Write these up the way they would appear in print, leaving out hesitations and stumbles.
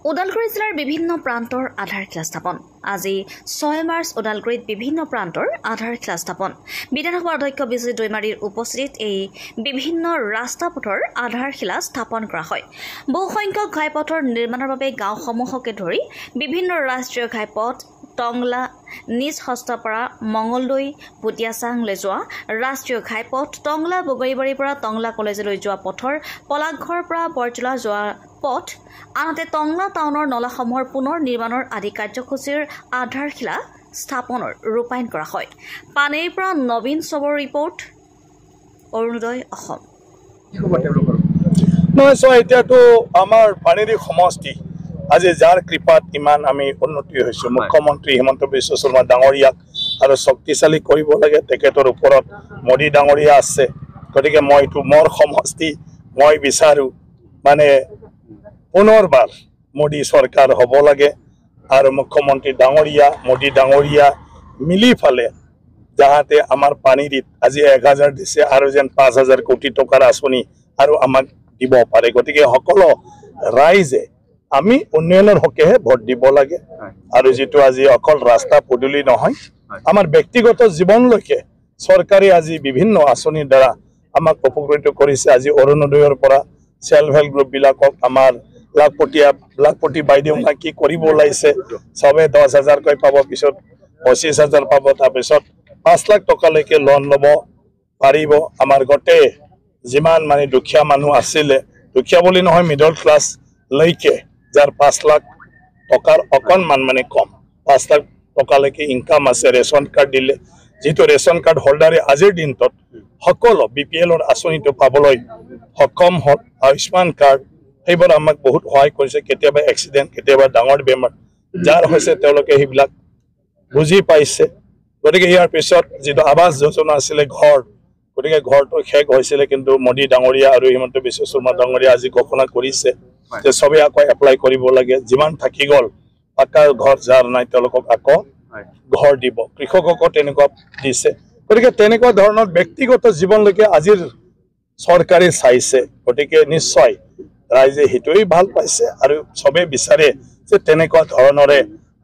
ওদালগুৰি জিলাৰ বিভিন্ন প্ৰান্তৰ আধাৰশিলা স্থাপন আজি 6 মাৰ্চ ওদালগুৰিত বিভিন্ন প্ৰান্তৰ আধাৰশিলা স্থাপন বিধানসভা অধ্যক্ষ বিজয় দৈমাৰীৰ উপস্থিতিত এই বিভিন্ন ৰাস্তা পথৰ আধাৰশিলা স্থাপন কৰা হয় বহু সংখ্যক ঘাইপথৰ নিৰ্মাণৰ বাবে গাঁওসমূহকে ধৰি বিভিন্ন ৰাষ্ট্ৰীয় ঘাইপথ টংলা নিজ হস্তপাৰা মঙ্গলদৈ পুটিয়াচাংলৈ যোৱা ৰাষ্ট্ৰীয় ঘাইপথ টংলা বগৰীবাৰীৰ পৰা টংলা কলেজলৈ যোৱা পথৰ পলাঘৰৰ পৰা বৰজলা যোৱা পথ আনহাতে টংলা টাউনৰ নলাসমূহৰ পুনৰ নিৰ্মাণৰ আদি কাৰ্যসূচীৰ আধাৰশিলা স্থাপনৰ ৰূপায়ণ কৰা হয় পানীৰ পৰা নবীন চবৰ ৰিপৰ্ট অৰুণোদয় অসম নহয় এতিয়াতো আমাৰ পানীৰ সমষ্টি আজি যাৰ কৃপাত ইমান আমি উন্নতি হৈছো মুখ্যমন্ত্ৰী হিমন্ত বিশ্ব শৰ্মা ডাঙৰীয়াক আৰু শক্তিশালী কৰিব লাগে তেখেতৰ ওপৰত মোদী ডাঙৰীয়া আছে গতিকে মই এইটো মোৰ সমষ্টি মই বিচাৰো মানে পুনৰবাৰ মোদী চৰকাৰ হ'ব লাগে আৰু মুখ্যমন্ত্ৰী ডাঙৰীয়া মোদী ডাঙৰীয়া মিলি ফালে যাহাতে আমাৰ পানীত আজি 1000 দিছে আৰু যেন 5000 কোটি টকাৰ আঁচনি আৰু আমাক দিব পাৰে গতিকে সকলো ৰাইজে আমি উন্নয়নৰ হকেহে ভোট দিব লাগে আৰু যেটো আজি অকল ৰাস্তা পদূলি নহয় আমাৰ ব্যক্তিগত জীৱনলৈকে চৰকাৰে আজি বিভিন্ন আঁচনিৰ দ্বাৰা আমাক উপকৃত কৰিছে আজি অৰুণোদয়ৰ পৰা সেলফ হেল্প গ্ৰুপ বিলাকক আমাৰ লাখপতি বাইদেউ কি কৰিব ওলাইছে সবে 10000 কৈ পাব পিছত 25000 পাব তাৰ পিছত 5 লাখ টকালৈকে লোন ল'ব পাৰিব আমাৰ গটে যিমান মানে দুখীয়া মানুহ আছিল দুখীয়া বুলি নহয় মিডল ক্লাস লৈকে যাৰ 5 লাখ টকাৰ অকনমান মানে কম 5 লাখ টকালৈকে ইনকাম আছে ৰেশন কাৰ্ড দিলে যেটো ৰেশন কাৰ্ড হোল্ডাৰে আজিৰ দিনত সকলো বিপিএলৰ আঁচনিটো পাবলৈ সক্ষম হ'ল আয়ুষ্মান কাৰ্ড এইবোৰ আমাক বহুত সহায় কৰিছে কেতিয়াবা এক্সিডেন্ট কেতিয়াবা ডাঙৰ বেমাৰ যাৰ হৈছে তেওঁলোকে সেইবিলাক বুজি পাইছে গতিকে ইয়াৰ পিছত যেটো আৱাস যোজনা আছিল ঘৰ গতিকে ঘৰটো শেষ হৈছিল কিন্তু মোদী ডাঙৰীয়া আৰু হিমন্ত বিশ্ব শৰ্মা ডাঙৰীয়া আজি ঘোষণা কৰিছে যে সবে আকৌ এপ্লাই কৰিব লাগে যিমান থাকি গল পাকা ঘৰ যাৰ নাই তেওঁলোকক আকৌ ঘৰ দিব কৃষকক তেনেকুৱা দিছে গতিকে তেনেকুৱা ধৰণৰ ব্যক্তিগত জীৱনলৈকে আজিৰ চৰকাৰে চাইছে গতিকে নিশ্চয় ৰাইজে হিতই ভাল পাইছে আৰু সবে বিচাৰে যে তেনেকুৱা ধৰণৰে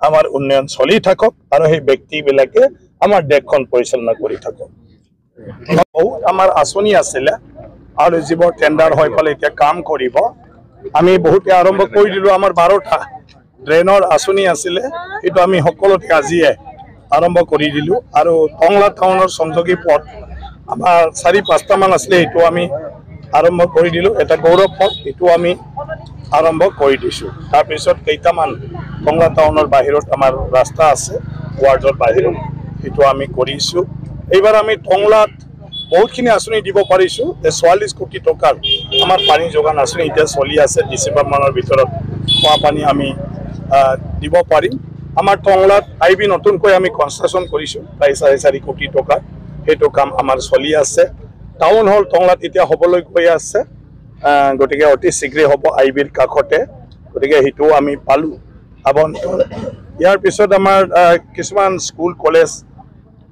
আমাৰ উন্নয়ন চলি থাকক আৰু সেই ব্যক্তিবিলাকে আমাৰ দেশখন পৰিচালনা কৰি থাকক আমাৰ আঁচনি আছিল আৰু যিবোৰ টেন্ডাৰ হৈ পালে এতিয়া কাম কৰিব আমি বহুতে আৰম্ভ কৰি দিলো আমাৰ 12টা ড্ৰেইনৰ আঁচনি আছিল এটো আমি সকলোতে আজিয়ে আৰম্ভ কৰি দিলো আৰু টংলা টাউনৰ সংযোগী পথ আমাৰ 4-5টা মান আছিল এটো আমি আৰম্ভ কৰি দিলো এটা গৌৰৱ পথ এটো আমি আৰম্ভ কৰি দিছো তাৰ পিছত কেইটামান টংলা টাউনৰ বাহিৰত আমাৰ ৰাস্তা আছে ওয়াৰ্ডৰ বাহিৰত এটো আমি কৰিছো এইবাৰ আমি টংলাত বহুতখিনি আঁচনি দিব পাৰিছো 44 কোটি টকাৰ আমাৰ পানী যোগান আঁচনি এতিয়া চলি আছে ডিসেম্বৰ মানৰ ভিতৰত খোৱা পানী আমি দিব পাৰিম আমাৰ টংলাত আইবি নতুনকৈ আমি কনস্ট্ৰাকশন কৰিছো প্ৰায় 4.5 কোটি টকা হেতু কাম আমাৰ চলি আছে টাউন হল টংলাত এতিয়া হবলৈ গৈ আছে গতিকে অতি শীঘ্ৰে হ'ব আইবিৰ কাখতে গতিকে হেতু আমি পালো আবন্টন ইয়াৰ পিছত আমাৰ কিছুমান স্কুল কলেজ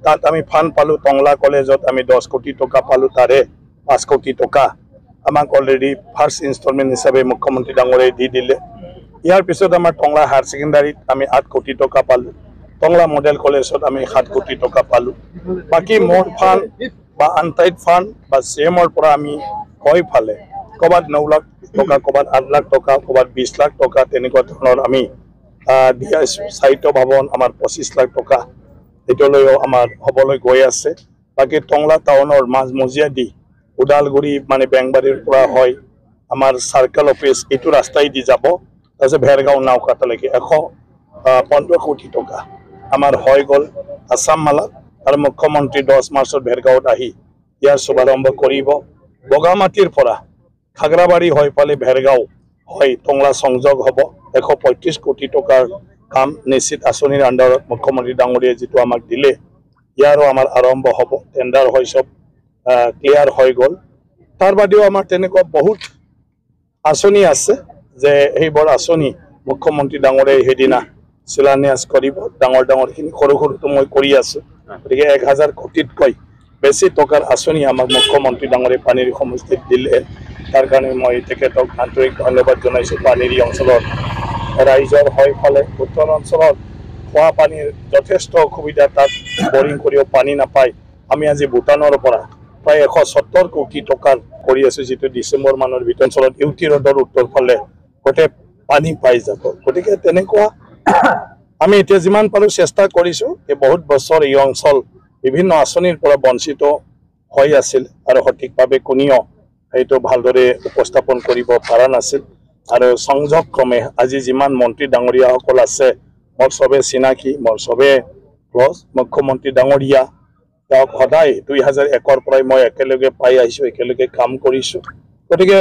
তাত আমি ফান্ড পালো টংলা কলেজত আমি 10 কোটি টকা পালো তাৰে 5 কোটি টকা আমাক অলৰেডি ফাৰ্স্ট ইনষ্টলমেন্ট হিচাপে মুখ্যমন্ত্ৰী ডাঙৰীয়াই দি দিলে ইয়াৰ পিছত আমাৰ টংলা হায়াৰ সেকেন্ডাৰীত আমি 8 কোটি টকা পালো টংলা মডেল কলেজত আমি 7 কোটি টকা পালো বাকি মোট ফান্ড বা আনটাইড ফান্ড বা সিএমৰ পৰা আমি কয় ফালে কবাত 9 লাখ টকা কবাত 8 লাখ টকা কবাত 20 লাখ টকা তেনেকুৱা ধৰণৰ আমি দিয়া সাহিত্য ভৱন আমাৰ 25 লাখ টকা এটোলৈও আমাৰ হবলৈ গৈ আছে বাকি টংলা টাউনৰ মাজমজিয়া দি উদালগুৰি মানে বেংবাৰীৰ পৰা হয় আমাৰ সাৰ্কেল অফিস এটো ৰাস্তাই দি যাব তাৰছে ভেৰগাঁও নাওকাটালৈকে 115 কোটি টকা আমাৰ হৈ গল আসাম মালা আৰু মুখ্যমন্ত্ৰী 10 মাৰ্চত ভেৰগাঁৱত আহি ইয়াৰ শুভাৰম্ভ কৰিব বগামাটিৰ পৰা খাগৰাবাৰী হৈ পালে ভেৰগাঁও হয় টংলা সংযোগ হ'ব 135 কোটি টকাৰ কাম নিশ্চিত আঁচনিৰ আণ্ডাৰত মুখ্যমন্ত্ৰী ডাঙৰীয়া যেটো আমাক দিলে ইয়াৰো আমাৰ আৰম্ভ হ'ব টেন্ডাৰ হৈ সব ক্লিয়াৰ হৈ গল তাৰ বাদেও আমাৰ তেনেকুৱা বহুত আঁচনি আছে যে এইবোৰ আঁচনি মুখ্যমন্ত্ৰী ডাঙৰীয়াই হেদিনা শিলান্যাস কৰিব ডাঙৰখিনি সৰু মই কৰি আছো গতিকে 1000 কোটিতকৈ বেছি টকাৰ আঁচনি আমাক মুখ্যমন্ত্ৰী ডাঙৰীয়াই পানীৰ সমষ্টিত দিলে তাৰ কাৰণে মই তেখেতক আন্তৰিক ধন্যবাদ জনাইছো পানীৰ অঞ্চলৰ ৰাইজৰ হৈ ফালে উত্তৰ অঞ্চলত খোৱা পানীৰ যথেষ্ট অসুবিধা তাত বৰিং কৰিও পানী নাপায় আমি আজি ভূটানৰ পৰা প্ৰায় 170 কোটি টকাৰ কৰি আছো যেটো ডিসেম্বৰ মানৰ ভিতৰত অঞ্চলত ইউটি ৰোডৰ উত্তৰ ফালে গোটেই পানী পাই যাব গতিকে তেনেকুৱা আমি এতিয়া যিমান পাৰো চেষ্টা কৰিছো যে বহুত বছৰ এই অঞ্চল বিভিন্ন আঁচনিৰ পৰা বঞ্চিত হৈ আছিল আৰু সঠিকভাৱে কোনিও এইটো ভালদৰে উপস্থাপন কৰিব পৰা নাছিল আৰু সংযোগ ক্ৰমে আজি যিমান মন্ত্ৰী ডাঙৰীয়াসকল আছে মোৰ সবে চিনাকি মোৰ সবে ক্লজ মুখ্যমন্ত্ৰী ডাঙৰীয়া তেওঁক সদায় 2001 পৰাই মই একেলগে পাই আহিছো একেলগে কাম কৰিছো গতিকে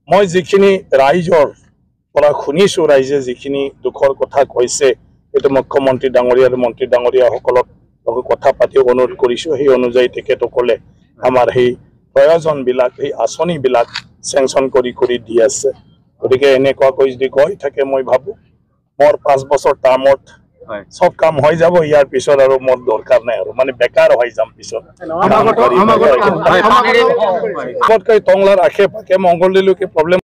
মই যিখিনি ৰাইজৰ পৰা শুনিছো ৰাইজে যিখিনি দুখৰ কথা কৈছে এটো মুখ্যমন্ত্ৰী ডাঙৰীয়া আৰু মন্ত্ৰী ডাঙৰীয়াসকলক কথা পাতি অনুৰোধ কৰিছো সেই অনুযায়ী তেখেতসকলে আমাৰ সেই প্ৰয়োজন বিলাক এই আঁচনি বিলাক চেংচন কৰি দি আছে গতিকে এনেকুৱা কৈ যদি গৈ থাকে মই ভাবো মোৰ 5 বছৰ টাৰ্মত সব কাম হৈ যাব ইয়াৰ পিছত আৰু মোৰ দৰকাৰ নাই আৰু মানে বেকাৰ হৈ যাম পিছত আমাক টংলাৰ আশে পাশে মংগলদৈলৈকে প্ৰব্লেম